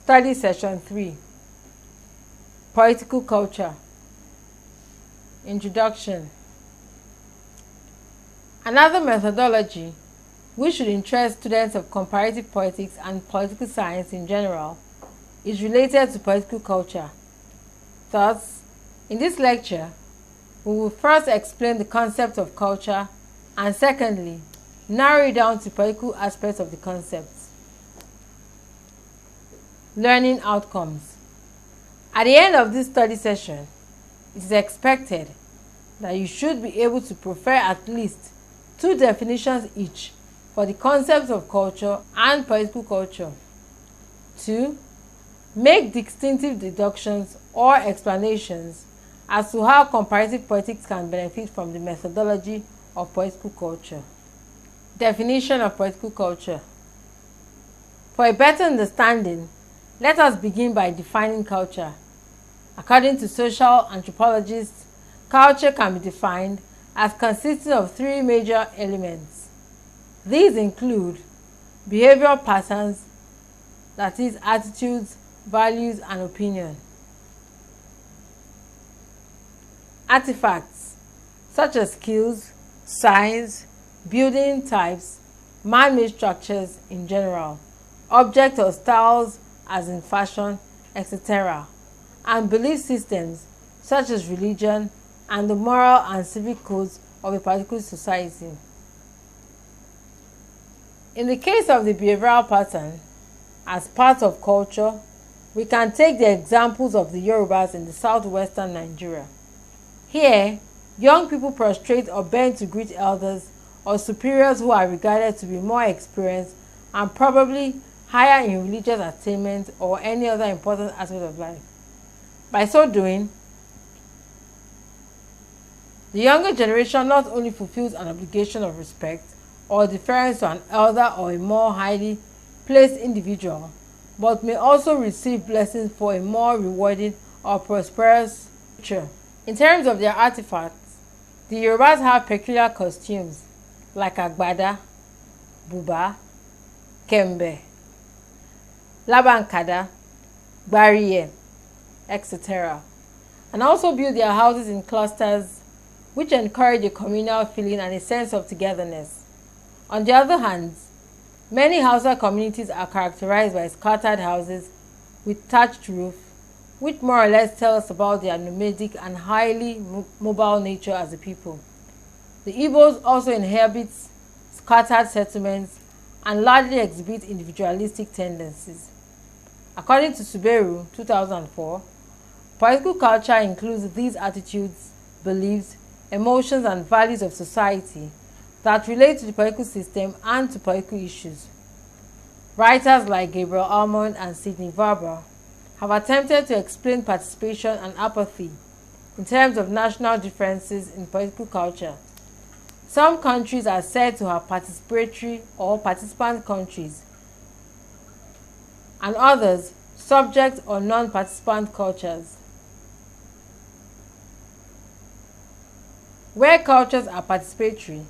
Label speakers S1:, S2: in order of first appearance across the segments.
S1: Study Session 3. Political Culture. Introduction. Another methodology which should interest students of comparative politics and political science in general is related to political culture. Thus, in this lecture, we will first explain the concept of culture and secondly, narrow it down to political aspects of the concept. Learning outcomes. At the end of this study session, it is expected that you should be able to prefer at least 2 definitions each for the concepts of culture and political culture. 2. Make distinctive deductions or explanations as to how comparative politics can benefit from the methodology of political culture. Definition of political culture. For a better understanding, let us begin by defining culture. According to social anthropologists, culture can be defined as consisting of 3 major elements. These include behavioral patterns, that is, attitudes, values, and opinion. Artifacts, such as skills, signs, building types, man-made structures in general, objects or styles as in fashion, etc., and belief systems such as religion and the moral and civic codes of a particular society. In the case of the behavioral pattern, as part of culture, we can take the examples of the Yorubas in the southwestern Nigeria. Here, young people prostrate or bend to greet elders or superiors who are regarded to be more experienced and probably higher in religious attainment or any other important aspect of life. By so doing, the younger generation not only fulfills an obligation of respect or deference to an elder or a more highly placed individual, but may also receive blessings for a more rewarding or prosperous future. In terms of their artifacts, the Yorubas have peculiar costumes like agbada, buba, kembe, labankada, gbariye, etc., and also build their houses in clusters which encourage a communal feeling and a sense of togetherness. On the other hand, many Hausa communities are characterized by scattered houses with thatched roof, which more or less tell us about their nomadic and highly mobile nature as a people. The Igbos also inhabit scattered settlements and largely exhibit individualistic tendencies. According to Suberu, 2004, political culture includes these attitudes, beliefs, emotions, and values of society that relate to the political system and to political issues. Writers like Gabriel Almond and Sidney Varber have attempted to explain participation and apathy in terms of national differences in political culture. Some countries are said to have participatory or participant countries, and others subject or non-participant cultures. Where cultures are participatory,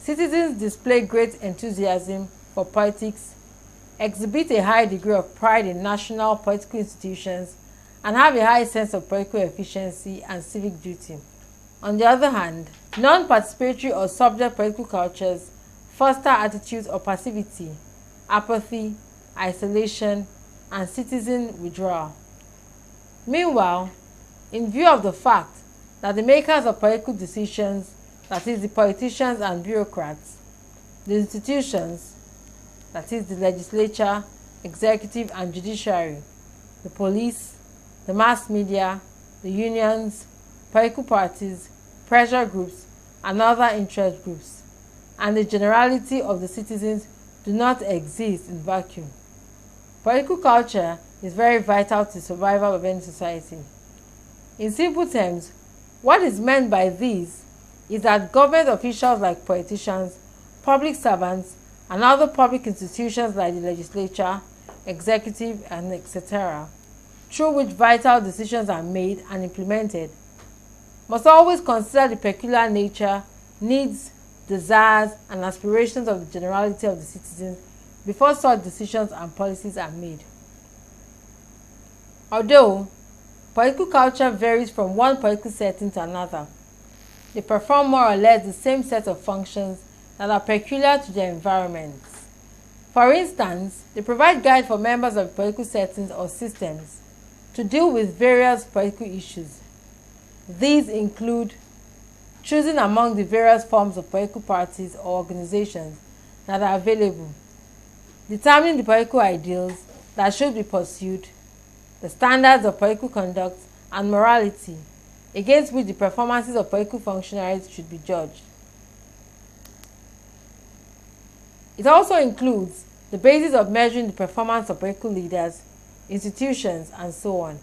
S1: citizens display great enthusiasm for politics, exhibit a high degree of pride in national political institutions, and have a high sense of political efficiency and civic duty. On the other hand, non-participatory or subject political cultures foster attitudes of passivity, apathy, isolation, and citizen withdrawal. Meanwhile, in view of the fact that the makers of political decisions, that is, the politicians and bureaucrats, the institutions, that is, the legislature, executive and judiciary, the police, the mass media, the unions, political parties, pressure groups, and other interest groups, and the generality of the citizens do not exist in vacuum. Political culture is very vital to the survival of any society. In simple terms, what is meant by these is that government officials like politicians, public servants, and other public institutions like the legislature, executive, and etc., through which vital decisions are made and implemented, must always consider the peculiar nature, needs, desires, and aspirations of the generality of the citizens before such decisions and policies are made. Although political culture varies from one political setting to another, they perform more or less the same set of functions that are peculiar to their environments. For instance, they provide guide for members of political settings or systems to deal with various political issues. These include choosing among the various forms of political parties or organizations that are available, determining the political ideals that should be pursued, the standards of political conduct and morality against which the performances of political functionaries should be judged. It also includes the basis of measuring the performance of political leaders, institutions, and so on.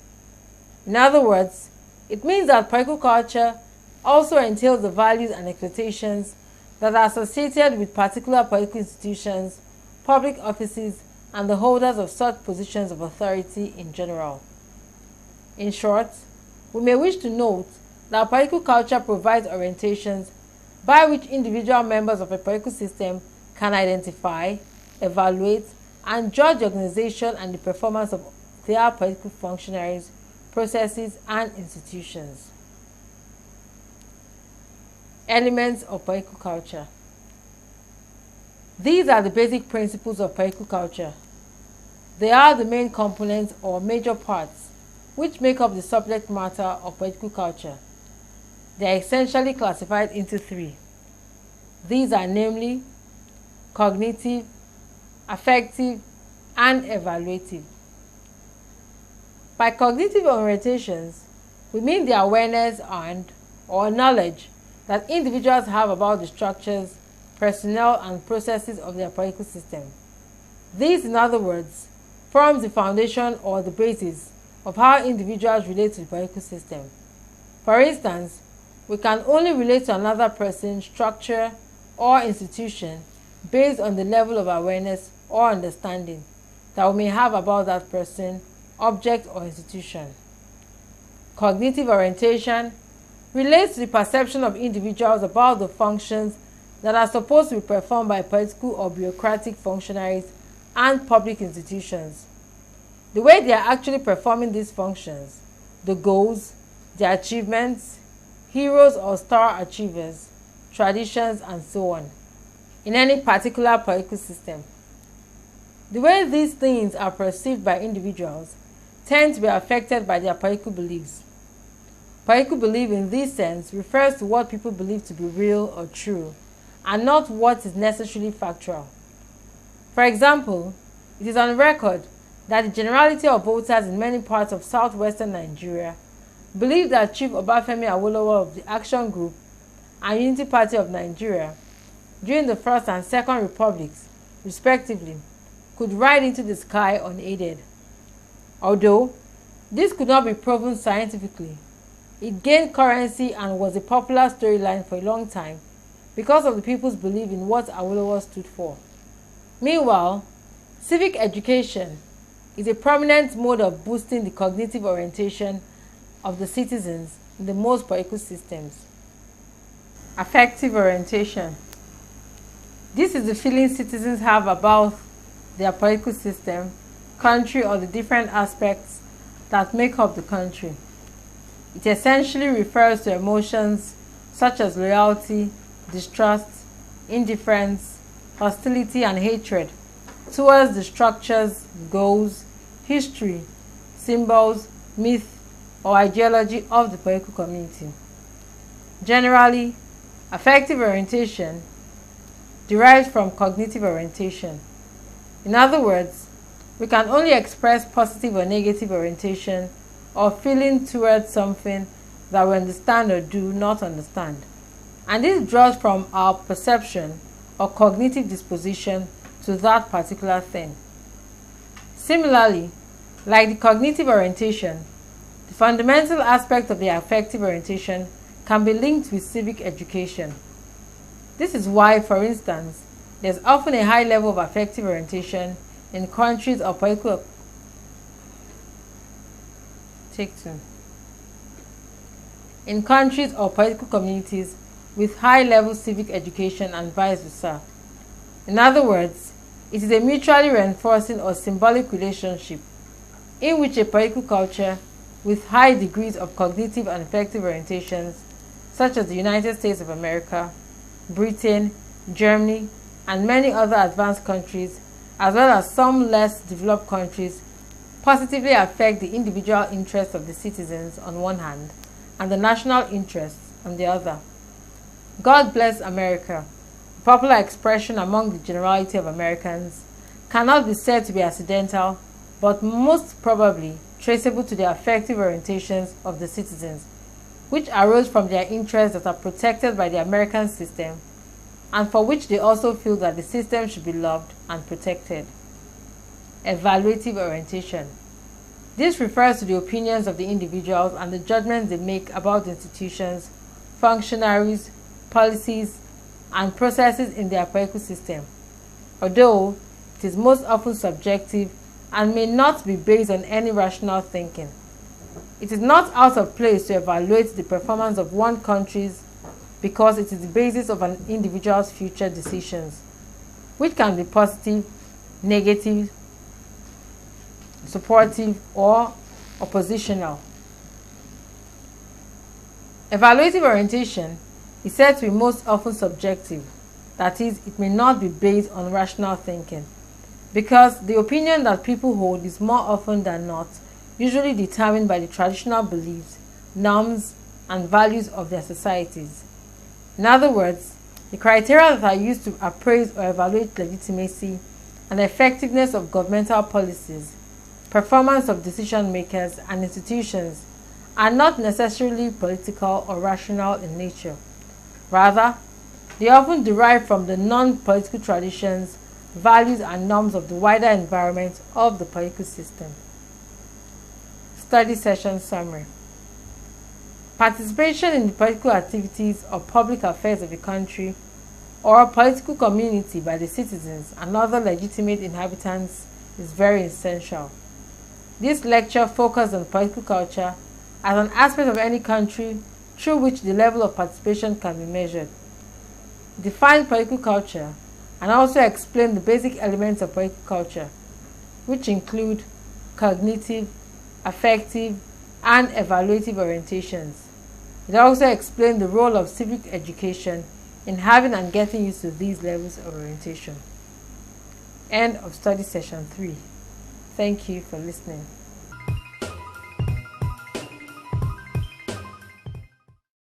S1: In other words, it means that political culture also entails the values and expectations that are associated with particular political institutions, public offices, and the holders of such positions of authority in general. In short, we may wish to note that political culture provides orientations by which individual members of a political system can identify, evaluate, and judge the organization and the performance of their political functionaries, processes, and institutions. Elements of political culture. These are the basic principles of political culture. They are the main components or major parts which make up the subject matter of political culture. They are essentially classified into three. These are namely cognitive, affective, and evaluative. By cognitive orientations, we mean the awareness and or knowledge that individuals have about the structures, personnel, and processes of their political system. This, in other words, forms the foundation or the basis of how individuals relate to the political system. For instance, we can only relate to another person, structure, or institution based on the level of awareness or understanding that we may have about that person, object, or institution. Cognitive orientation relates to the perception of individuals about the functions that are supposed to be performed by political or bureaucratic functionaries and public institutions. The way they are actually performing these functions, the goals, the achievements, heroes or star achievers, traditions, and so on, in any particular political system. The way these things are perceived by individuals tend to be affected by their political beliefs. Political belief in this sense refers to what people believe to be real or true, and not what is necessarily factual. For example, it is on record that the generality of voters in many parts of southwestern Nigeria believe that Chief Obafemi Awolowo of the Action Group and Unity Party of Nigeria, during the First and Second Republics, respectively, could ride into the sky unaided. Although this could not be proven scientifically, it gained currency and was a popular storyline for a long time because of the people's belief in what Awolowo stood for. Meanwhile, civic education is a prominent mode of boosting the cognitive orientation of the citizens in the most political systems. Affective orientation. This is the feeling citizens have about their political system, country, or the different aspects that make up the country. It essentially refers to emotions such as loyalty, distrust, indifference, hostility, and hatred towards the structures, goals, history, symbols, myth, or ideology of the political community. Generally, affective orientation derives from cognitive orientation. In other words, we can only express positive or negative orientation or feeling towards something that we understand or do not understand. And this draws from our perception or cognitive disposition to that particular thing. Similarly, like the cognitive orientation, the fundamental aspect of the affective orientation can be linked with civic education. This is why, for instance, there's often a high level of affective orientation in countries or political in countries or political communities with high-level civic education and vice versa. In other words, it is a mutually reinforcing or symbolic relationship in which a political culture with high degrees of cognitive and affective orientations, such as the United States of America, Britain, Germany, and many other advanced countries, as well as some less developed countries, positively affect the individual interests of the citizens on one hand and the national interests on the other. God bless America, a popular expression among the generality of Americans, cannot be said to be accidental, but most probably traceable to the affective orientations of the citizens, which arose from their interests that are protected by the American system, and for which they also feel that the system should be loved and protected. Evaluative orientation. This refers to the opinions of the individuals and the judgments they make about institutions, functionaries, policies, and processes in their political system, although it is most often subjective and may not be based on any rational thinking. It is not out of place to evaluate the performance of one country's because it is the basis of an individual's future decisions, which can be positive, negative, supportive, or oppositional. Evaluative orientation is said to be most often subjective, that is, it may not be based on rational thinking, because the opinion that people hold is more often than not usually determined by the traditional beliefs, norms, and values of their societies. In other words, the criteria that are used to appraise or evaluate legitimacy and effectiveness of governmental policies, performance of decision makers and institutions are not necessarily political or rational in nature. Rather, they often derive from the non-political traditions, values, and norms of the wider environment of the political system. Study session summary. Participation in the political activities or public affairs of a country or political community by the citizens and other legitimate inhabitants is very essential. This lecture focused on political culture as an aspect of any country through which the level of participation can be measured. Define political culture and also explain the basic elements of political culture, which include cognitive, affective, and evaluative orientations. It also explained the role of civic education in having and getting used to these levels of orientation. End of study session 3. Thank you for listening.